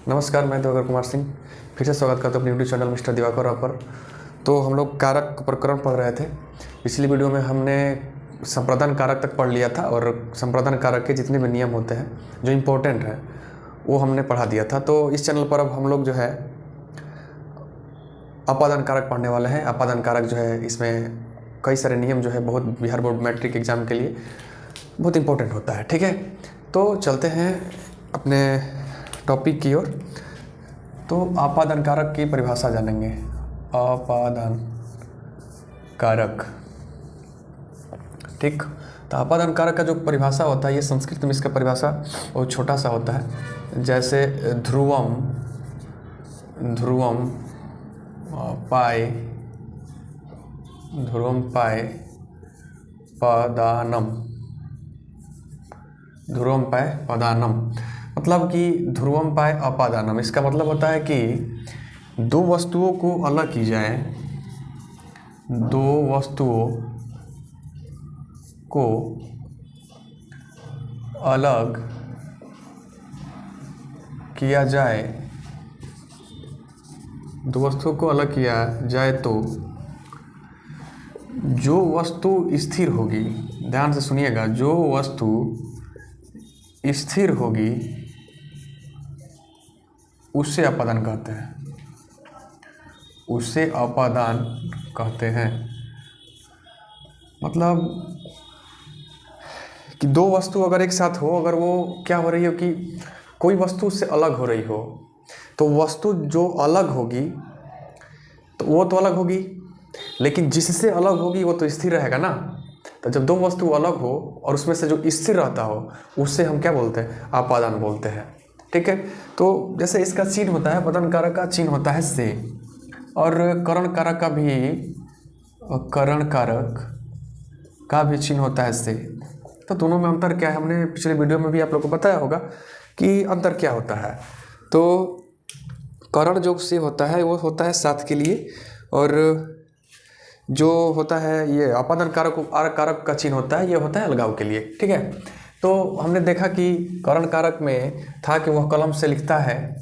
नमस्कार, मैं दिवाकर कुमार सिंह फिर से स्वागत करता हूँ अपने यूट्यूब चैनल मिस्टर दिवाकर पर। तो हम लोग कारक प्रकरण पढ़ रहे थे। पिछली वीडियो में हमने संप्रदान कारक तक पढ़ लिया था और संप्रदान कारक के जितने भी नियम होते हैं जो इम्पोर्टेंट है वो हमने पढ़ा दिया था। तो इस चैनल पर अब हम लोग जो है अपादान कारक पढ़ने वाले हैं। अपादान कारक जो है इसमें कई सारे नियम जो है बहुत बिहार बोर्ड मैट्रिक एग्ज़ाम के लिए बहुत इम्पोर्टेंट होता है। ठीक है, तो चलते हैं अपने टॉपिक की ओर। तो अपादान कारक की परिभाषा जानेंगे। अपादान कारक, ठीक। तो अपादान कारक का जो परिभाषा होता है ये संस्कृत में इसका परिभाषा बहुत छोटा सा होता है। जैसे ध्रुवम पाए पदानम, ध्रुवम पाए पदानम मतलब कि ध्रुवम पाए अपादानम। इसका मतलब होता है कि दो वस्तुओं को अलग की जाए, दो वस्तुओं को अलग किया जाए, दो वस्तुओं को अलग किया जाए तो जो वस्तु स्थिर होगी, ध्यान से सुनिएगा, जो वस्तु स्थिर होगी उसे अपादान कहते हैं, उसे अपादान कहते हैं। मतलब कि दो वस्तु अगर एक साथ हो, अगर वो क्या हो रही हो कि कोई वस्तु उससे अलग हो रही हो, तो वस्तु जो अलग होगी तो वो तो अलग होगी, लेकिन जिससे अलग होगी वो तो स्थिर रहेगा ना। तो जब दो वस्तु अलग हो और उसमें से जो स्थिर रहता हो उससे हम क्या बोलते हैं? अपादान बोलते हैं। ठीक है, तो जैसे इसका चिन्ह होता है, अपादान कारक का चिन्ह होता है से, और करण कारक का भी चिन्ह होता है से। तो दोनों में अंतर क्या है, हमने पिछले वीडियो में भी आप लोग को बताया होगा कि अंतर क्या होता है। तो करण जो से होता है वो होता है साथ के लिए, और जो होता है ये अपादान कारक का चिन्ह होता है, ये होता है अलगाव के लिए। ठीक है, तो हमने देखा कि करण कारक में था कि वह कलम से लिखता है,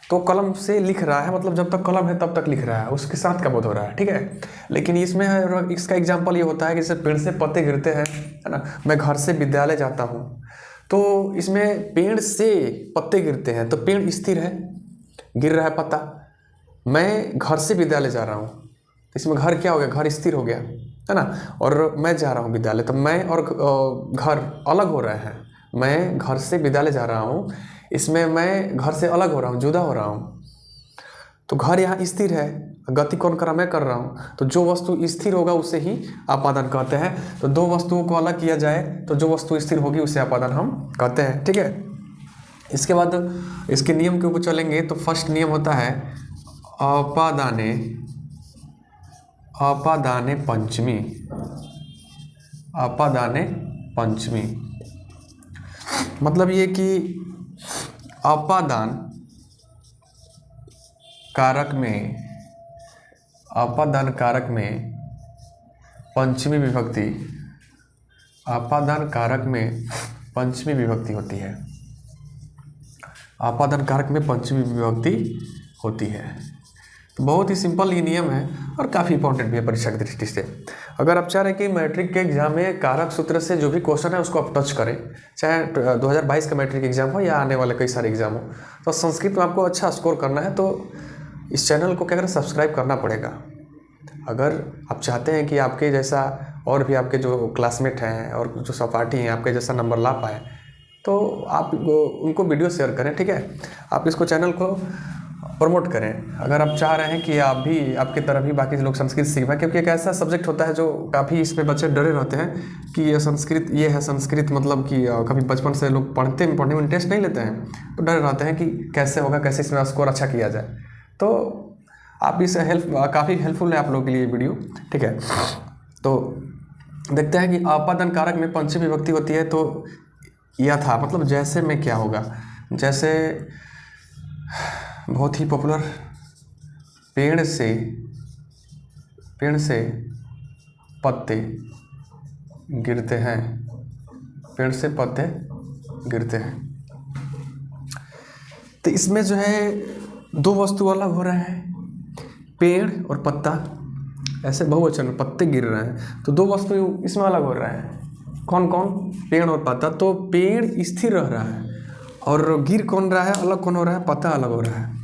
तो कलम से लिख रहा है, मतलब जब तक कलम है तब तक लिख रहा है, उसके साथ का बोध हो रहा है। ठीक है, लेकिन इसमें इसका एग्जाम्पल ये होता है कि जैसे पेड़ से पत्ते गिरते हैं, है ना। मैं घर से विद्यालय जाता हूँ, तो इसमें पेड़ से पत्ते गिरते हैं तो पेड़ स्थिर है, गिर रहा है पत्ता। मैं घर से विद्यालय जा रहा हूँ, इसमें घर क्या हो गया? घर स्थिर हो गया, है ना। और मैं जा रहा हूँ विद्यालय, तो मैं और घर अलग हो रहे हैं। मैं घर से विद्यालय जा रहा हूँ, इसमें मैं घर से अलग हो रहा हूँ, जुदा हो रहा हूँ। तो घर यहाँ स्थिर है, गति कौन कर रहा? मैं कर रहा हूँ। तो जो वस्तु स्थिर होगा उसे ही अपादान कहते हैं। तो दो वस्तुओं को अलग किया जाए तो जो वस्तु स्थिर होगी उसे अपादान हम कहते हैं। ठीक है, इसके बाद इसके नियम के ऊपर चलेंगे। तो फर्स्ट नियम होता है अपादाने पंचमी। मतलब ये कि अपादान कारक में पंचमी विभक्ति, अपादान कारक में पंचमी विभक्ति होती है, अपादान कारक में पंचमी विभक्ति होती है। तो बहुत ही सिंपल ये नियम है और काफ़ी इंपॉर्टेंट भी है परीक्षा की दृष्टि से। अगर आप चाह रहे हैं कि मैट्रिक के एग्जाम में कारक सूत्र से जो भी क्वेश्चन है उसको आप टच करें, चाहे 2022 का मैट्रिक एग्जाम हो या आने वाले कई सारे एग्जाम हो, तो संस्कृत में आपको अच्छा स्कोर करना है तो इस चैनल को क्या करें? सब्सक्राइब करना पड़ेगा। अगर आप चाहते हैं कि आपके जैसा और भी आपके जो क्लासमेट हैं और जो सहपाठी हैं आपके जैसा नंबर ला पाए, तो आप उनको वीडियो शेयर करें। ठीक है, आप इसको चैनल को प्रमोट करें। अगर आप चाह रहे हैं कि आप भी आपकी तरह भी बाकी लोग संस्कृत सीख पाएँ, क्योंकि एक ऐसा सब्जेक्ट होता है जो काफ़ी इसमें बच्चे डरे रहते हैं कि ये संस्कृत मतलब कि कभी बचपन से लोग पढ़ने में इंटरेस्ट नहीं लेते हैं, तो डरे रहते हैं कि कैसे होगा, कैसे इसमें स्कोर अच्छा किया जाए। तो आप इसे काफ़ी हेल्पफुल है आप लोगों के लिए वीडियो। ठीक है, तो देखते हैं कि अपादान कारक में पंचमी विभक्ति होती है। तो यह था मतलब जैसे में क्या होगा, जैसे बहुत ही पॉपुलर पेड़ से पत्ते गिरते हैं, पेड़ से पत्ते गिरते हैं। तो इसमें जो है दो वस्तु अलग हो रहे हैं, पेड़ और पत्ता। ऐसे बहुवचन में पत्ते गिर रहे हैं तो दो वस्तु इसमें अलग हो रहा है। कौन कौन? पेड़ और पत्ता। तो पेड़ स्थिर रह रहा है और गिर कौन रहा है, अलग कौन हो रहा है, पत्ता अलग हो रहा है।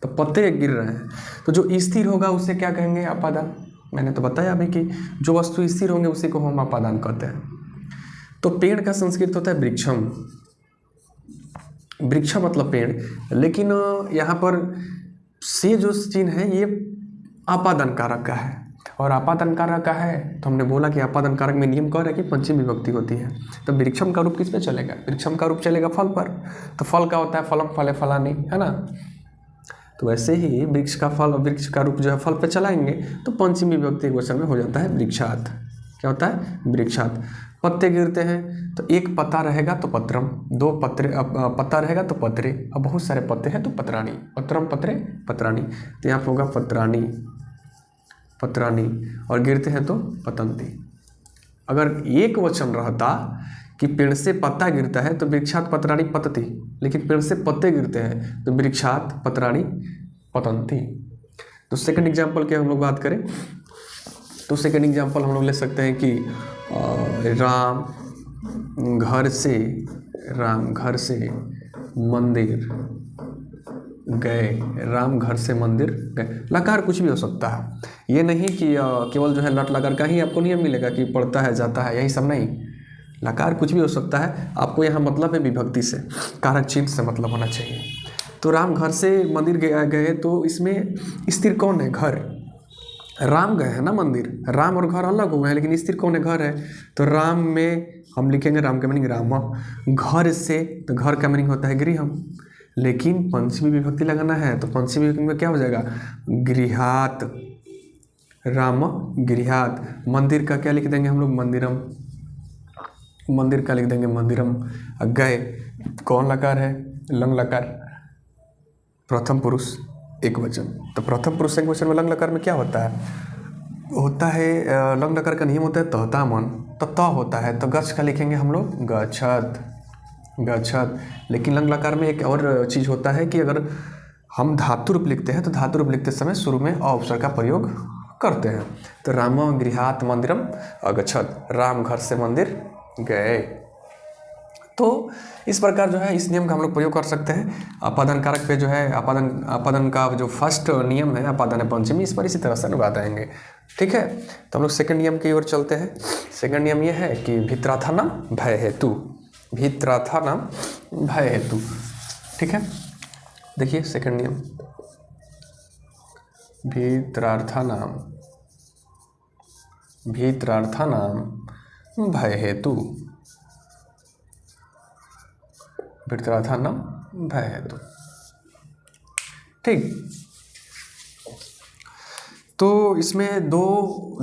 तो पत्ते गिर रहे हैं तो जो स्थिर होगा उसे क्या कहेंगे? अपादान। मैंने तो बताया अभी कि जो वस्तु स्थिर होंगे उसी को हम अपादान कहते हैं। तो पेड़ का संस्कृत होता है वृक्षम। वृक्षम मतलब पेड़, लेकिन यहाँ पर से जो चिन्ह है ये आपादन कारक का है। और आपादन कारक का है तो हमने बोला कि आपादन कारक में नियम कह रहा है कि पंचमी विभक्ति होती है। तो वृक्षम का रूप किस पे चलेगा? वृक्षम का रूप चलेगा फल पर। तो फल का होता है फलम फले फलानी, है ना। तो वैसे ही वृक्ष का फल और वृक्ष का रूप जो है फल पे चलाएंगे तो पंचमी विभक्ति एक वचन में हो जाता है वृक्षात। क्या होता है? वृक्षात। पत्ते गिरते हैं तो एक पत्ता रहेगा तो पत्रम, दो पत्रे पत्ता रहेगा तो पत्रे, अब बहुत सारे पत्ते हैं तो पत्राणी। पत्रम पत्रे पत्राणी, तो यहाँ पर होगा पत्राणी पत्राणी, और गिरते हैं तो पतंती। अगर एक वचन रहता कि पेड़ से पत्ता गिरता है तो वृक्षात पत्राणी पतती, लेकिन पेड़ से पत्ते गिरते हैं तो वृक्षात पत्राणी पतंती। तो सेकंड एग्जाम्पल की हम लोग बात करें तो सेकंड एग्जाम्पल हम लोग ले सकते हैं कि राम घर से मंदिर गए। राम घर से मंदिर गए। लकार कुछ भी हो सकता है, ये नहीं कि केवल जो है लट लकार का ही आपको नियम मिलेगा कि पढ़ता है जाता है, यही सब नहीं। लकार कुछ भी हो सकता है। आपको यहाँ मतलब है विभक्ति से, कारक चिन्ह से मतलब होना चाहिए। तो राम घर से मंदिर गए तो इसमें स्थिर कौन है? घर। राम गए हैं ना मंदिर, राम और घर अलग हुए हैं, लेकिन स्थिर कौन है? घर है। तो राम में हम लिखेंगे राम का मीनिंग राम। घर से तो घर का मीनिंग होता है गृहम, लेकिन पंचमी विभक्ति लगाना है तो पंचमी विभक्ति में क्या हो जाएगा? गृहात। राम गृहात। मंदिर का क्या लिख देंगे हम लोग? मंदिरम। मंदिर का लिख देंगे मंदिरम। गए कौन लकार है? लंग लकार, प्रथम पुरुष एक वचन। तो प्रथम पुरुष एक वचन में लंग लकार में क्या होता है? होता है लंग लकार का नियम होता है तहता मन, तो त होता है तो गच्छ का लिखेंगे हम लोग गच्छत गच्छत। लेकिन लंग लकार में एक और चीज़ होता है कि अगर हम धातु रूप लिखते हैं तो धातु रूप लिखते समय शुरू में अवसर का प्रयोग करते हैं। तो राम गृहात मंदिरम अगच्छत, राम घर से मंदिर गए। तो इस प्रकार जो है इस नियम का हम लोग प्रयोग कर सकते हैं। आपादन कारक पे जो है आपादन का जो फर्स्ट नियम है आपादन पंचमी, इस पर इसी तरह से अनुवाद आएंगे। ठीक है, तो हम लोग सेकंड नियम की ओर चलते हैं। सेकंड नियम ये है कि भित्रार्थानाम भय हेतु। भित्रार्थानाम भय हेतु। ठीक है, देखिए सेकंड नियम, भित्रार्थानाम भय हेतु। भित्रार्थानाम भय हेतु। ठीक, तो इसमें दो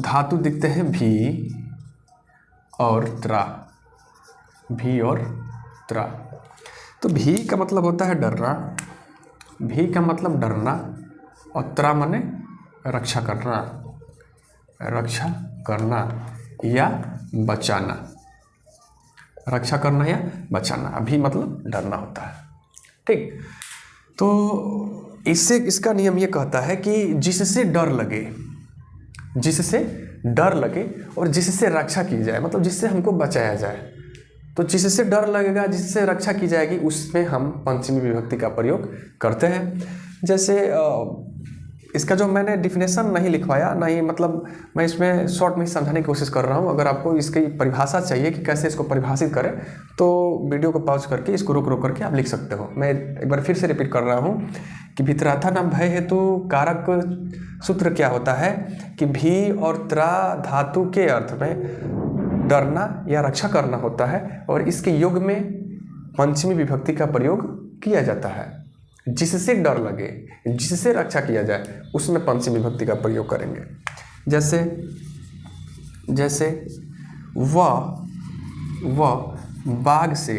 धातु दिखते हैं भी और त्रा। भी और त्रा। तो भी का मतलब होता है डरना, भी का मतलब डरना, और त्रा माने रक्षा करना, रक्षा करना या बचाना, रक्षा करना या बचाना। अभी मतलब डरना होता है। ठीक, तो इसका नियम ये कहता है कि जिससे डर लगे, जिससे डर लगे और जिससे रक्षा की जाए, मतलब जिससे हमको बचाया जाए। तो जिससे डर लगेगा, जिससे रक्षा की जाएगी, उसमें हम पंचमी विभक्ति का प्रयोग करते हैं। जैसे इसका जो मैंने डिफिनेशन नहीं लिखवाया, नहीं मतलब मैं इसमें शॉर्ट में ही समझाने की कोशिश कर रहा हूँ। अगर आपको इसकी परिभाषा चाहिए कि कैसे इसको परिभाषित करें तो वीडियो को पॉज करके इसको रोक करके आप लिख सकते हो। मैं एक बार फिर से रिपीट कर रहा हूँ कि भित्रार्थानाम भय हेतु कारक सूत्र क्या होता है कि भी और त्रा धातु के अर्थ में डरना या रक्षा करना होता है, और इसके योग में पंचमी विभक्ति का प्रयोग किया जाता है। जिससे डर लगे, जिससे रक्षा किया जाए, उसमें पंचमी विभक्ति का प्रयोग करेंगे। जैसे वह बाघ से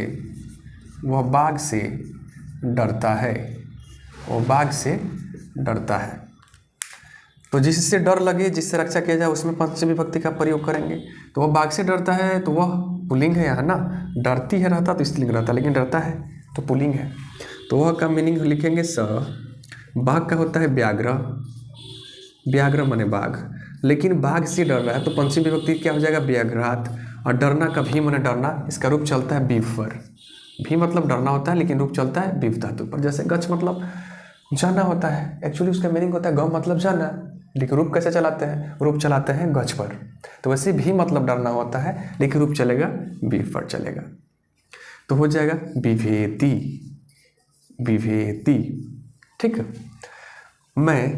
डरता है, वो बाघ से डरता है। तो जिससे डर लगे, जिससे रक्षा किया जाए, उसमें पंचमी विभक्ति का प्रयोग करेंगे। तो वह बाघ से डरता है तो वह पुल्लिंग है यहाँ ना, डरती है रहता तो स्त्रीलिंग रहता, लेकिन डरता है तो पुल्लिंग है। तो वह का मीनिंग लिखेंगे स। बाघ का होता है व्याघ्र, व्याघ्र माने बाघ, लेकिन बाघ से डर रहा है तो पंचमी विभक्ति क्या हो जाएगा व्याघ्रात। और डरना का भी माने डरना, इसका रूप चलता है बीफ पर। भी मतलब डरना होता है लेकिन रूप चलता है बीफ धातु पर। जैसे गच्छ मतलब जाना होता है, एक्चुअली उसका मीनिंग होता है ग मतलब जाना, लेकिन रूप कैसे चलाते हैं, रूप चलाते हैं गच्छ पर। तो वैसे भी मतलब डरना होता है लेकिन रूप चलेगा बीफ पर चलेगा। तो हो जाएगा विभेति, विभेति। ठीक है। मैं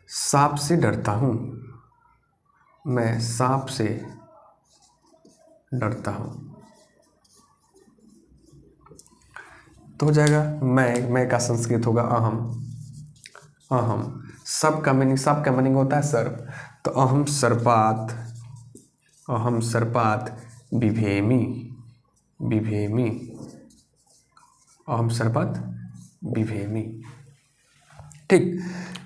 सांप से डरता हूँ, मैं सांप से डरता हूँ। तो हो जाएगा मैं का संस्कृत होगा अहम, अहम। सब का मीनिंग होता है सर्प। तो अहम सर्पात, अहम सर्पात बिभेमि, बिभेमि, अहम सर्पात बिभेमि। ठीक।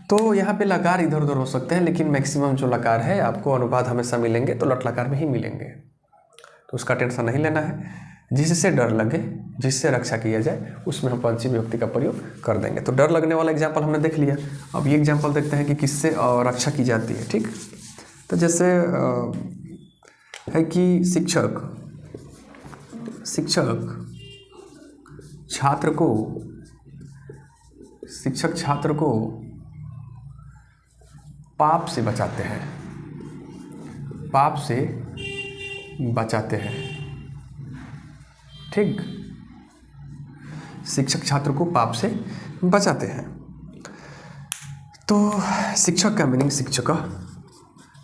तो यहाँ पे लकार इधर उधर हो सकते हैं, लेकिन मैक्सिमम जो लकार है आपको अनुपात हमेशा मिलेंगे तो लट लकार में ही मिलेंगे, तो उसका टेंशन नहीं लेना है। जिससे डर लगे, जिससे रक्षा किया जाए, उसमें हम पंचमी विभक्ति का प्रयोग कर देंगे। तो डर लगने वाला एग्जाम्पल हमने देख लिया। अब ये एग्जाम्पल देखते हैं कि किससे रक्षा की जाती है। ठीक। तो जैसे है कि शिक्षक छात्र को पाप से बचाते हैं, पाप से बचाते हैं। ठीक। शिक्षक छात्र को पाप से बचाते हैं। तो शिक्षक का मीनिंग शिक्षक,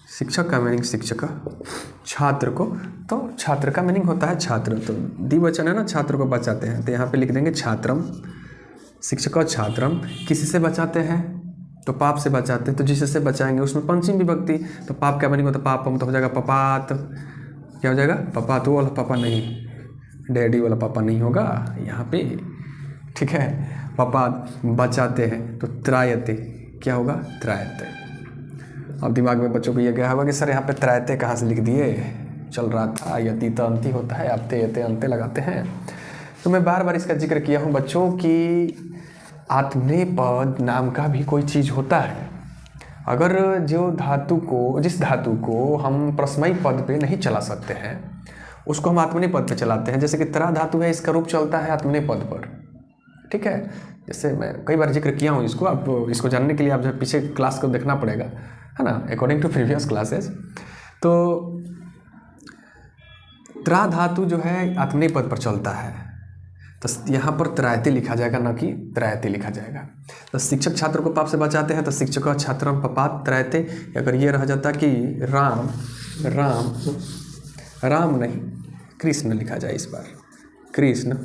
शिक्षक का मीनिंग शिक्षक, छात्र को, तो छात्र का मीनिंग होता है छात्र। तो द्विवचन है ना, छात्र को बचाते हैं, तो यहाँ पे लिख देंगे छात्रम, शिक्षक छात्रम। किसी से बचाते हैं तो पाप से बचाते हैं, तो जिससे बचाएंगे उसमें पंचमी विभक्ति। तो पाप क्या मीनिंग होता है पापम, तो हो जाएगा पपात। क्या हो जाएगा पपात, वो वाला पापा नहीं, डैडी वाला पापा नहीं होगा यहाँ पे। ठीक है। पपात बचाते हैं तो त्रायते, क्या होगा त्रायते। अब दिमाग में बच्चों को ये गया होगा कि सर यहाँ पे त्रायते कहाँ से लिख दिए, चल रहा था यति अंति होता है, अब ते अंते लगाते हैं। तो मैं बार बार इसका जिक्र किया हूँ बच्चों कि आत्मनेपद नाम का भी कोई चीज़ होता है। अगर जिस धातु को हम प्रश्मयी पद पे नहीं चला सकते हैं उसको हम आत्मनेपद पे चलाते हैं। जैसे कि त्रा धातु है, इसका रूप चलता है आत्मनेपद पर। ठीक है। जैसे मैं कई बार जिक्र किया हूँ इसको, आप इसको जानने के लिए आप जो पीछे क्लास को देखना पड़ेगा, है ना, अकॉर्डिंग टू प्रीवियस क्लासेस। तो त्रा धातु जो है आत्मनेपद पर चलता है, तो यहाँ पर त्रायते लिखा जाएगा, ना कि त्रायते लिखा जाएगा। तो शिक्षक छात्र को पाप से बचाते हैं तो शिक्षक छात्रम पपात त्रायते। अगर ये रह जाता कि राम नहीं कृष्ण लिखा जाए, इस बार कृष्ण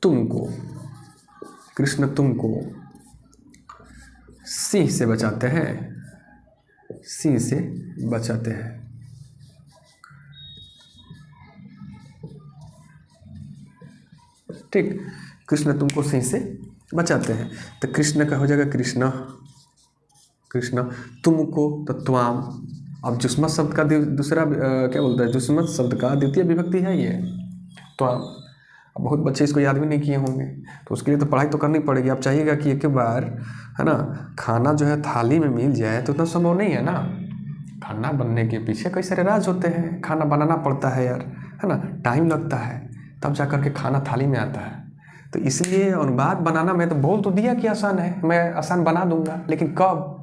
तुमको, कृष्ण तुमको सिंह से बचाते हैं, सिंह से बचाते हैं। ठीक। कृष्ण तुमको सिंह से बचाते हैं, तो कृष्ण का हो जाएगा कृष्ण, कृष्ण तुमको तो त्वाम। अब जुस्मत शब्द का दूसरा क्या बोलता है, जुस्मत शब्द का द्वितीय विभक्ति है ये त्वाम। अब बहुत बच्चे इसको याद भी नहीं किए होंगे, तो उसके लिए तो पढ़ाई तो करनी पड़ेगी। आप चाहिएगा कि एक बार, है ना, खाना जो है थाली में मिल जाए तो उतना संभव नहीं है ना। खाना बनने के पीछे कई सारे राज होते हैं, खाना बनाना पड़ता है यार, है ना, टाइम लगता है, तब जा कर के खाना थाली में आता है। तो इसलिए अनुवाद बनाना, मैं तो बोल तो दिया कि आसान है, मैं आसान बना दूंगा, लेकिन कब,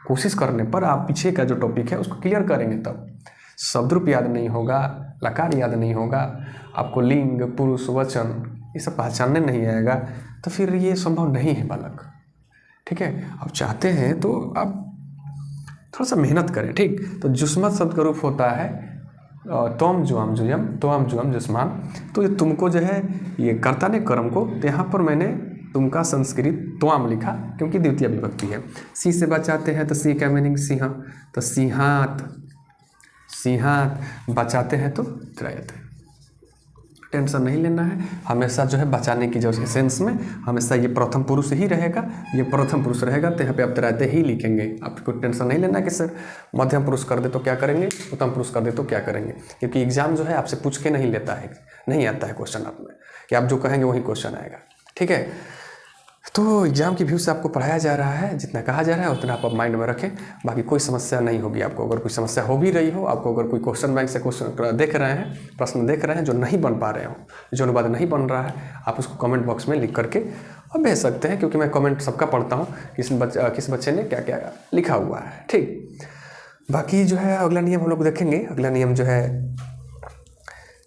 कोशिश करने पर आप पीछे का जो टॉपिक है उसको क्लियर करेंगे तब। शब्द रूप याद नहीं होगा, लकार याद नहीं होगा, आपको लिंग पुरुष वचन ये सब पहचानने नहीं आएगा, तो फिर ये संभव नहीं है बालक। ठीक है। आप चाहते हैं तो आप थोड़ा सा मेहनत करें। ठीक। तो जुस्मत शब्द का रूप होता है तोम जुआम जुयम, तोम जुआम जुस्मान। तो ये तुमको जो है ये कर्ता ने कर्म को, तो यहाँ पर मैंने तुमका संस्कृत त्वाम लिखा क्योंकि द्वितीय विभक्ति है। सिंह से बचाते हैं तो सिंह का मीनिंग सिंह, तो सिंहात, सिंहात बचाते हैं तो त्रायते। टेंशन नहीं लेना है। हमेशा जो है बचाने की जो सेंस में हमेशा ये प्रथम पुरुष ही रहेगा, ये प्रथम पुरुष रहेगा, तो यहाँ पे आप रहते ही लिखेंगे। आपको टेंशन नहीं लेना कि सर मध्यम पुरुष कर दे तो क्या करेंगे, उत्तम पुरुष कर दे तो क्या करेंगे, क्योंकि एग्जाम जो है आपसे पूछ के नहीं लेता है, नहीं आता है क्वेश्चन आप में कि आप जो कहेंगे वही क्वेश्चन आएगा। ठीक है, तो एग्जाम की व्यू से आपको पढ़ाया जा रहा है, जितना कहा जा रहा है उतना आप माइंड में रखें, बाकी कोई समस्या नहीं होगी आपको। अगर कोई समस्या हो भी रही हो, आपको अगर कोई क्वेश्चन बैंक से क्वेश्चन देख रहे हैं, प्रश्न देख रहे हैं जो नहीं बन पा रहे हो, जो अनुवाद नहीं बन रहा है, आप उसको कमेंट बॉक्स में लिख करके और भेज सकते हैं, क्योंकि मैं कमेंट सबका पढ़ता हूँ, किस बच्चे ने क्या क्या लिखा हुआ है। ठीक, बाकी जो है अगला नियम हम लोग देखेंगे। अगला नियम जो है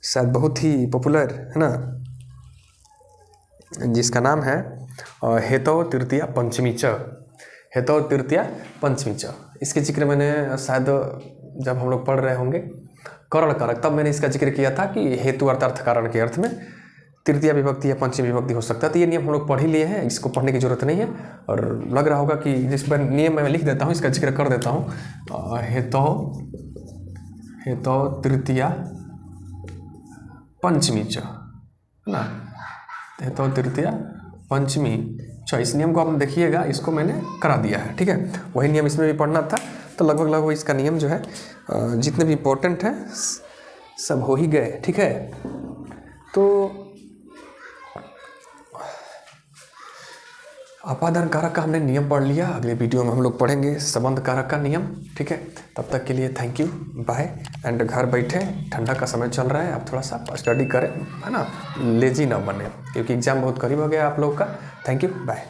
शायद बहुत ही पॉपुलर है ना, जिसका नाम है हेतौ तृतीया पंचमी च। हेतौ तृतीया पंचमी च, इसके जिक्र मैंने शायद जब हम लोग पढ़ रहे होंगे करण कारक, तब मैंने इसका जिक्र किया था कि हेतु अर्थ कारण के अर्थ में तृतीया विभक्ति या पंचमी विभक्ति हो सकता है। तो ये नियम हम लोग पढ़ ही लिए हैं, इसको पढ़ने की जरूरत नहीं है। और लग रहा होगा कि जिस पर नियम मैं लिख देता हूँ, इसका जिक्र कर देता हूँ। हेतौ तृतीया पंचमी च, है ना, हेतौ तृतीया पंचमी च, इस नियम को आप देखिएगा, इसको मैंने करा दिया है। ठीक है, वही नियम इसमें भी पढ़ना था, तो लगभग इसका नियम जो है जितने भी इम्पोर्टेंट हैं सब हो ही गए। ठीक है, तो अपादान कारक का हमने नियम पढ़ लिया। अगले वीडियो में हम लोग पढ़ेंगे संबंध कारक का नियम। ठीक है, तब तक के लिए थैंक यू, बाय। एंड घर बैठे, ठंडा का समय चल रहा है, आप थोड़ा सा स्टडी करें, है ना, लेजी ना बने, क्योंकि एग्जाम बहुत करीब हो गया आप लोग का। Thank you, bye.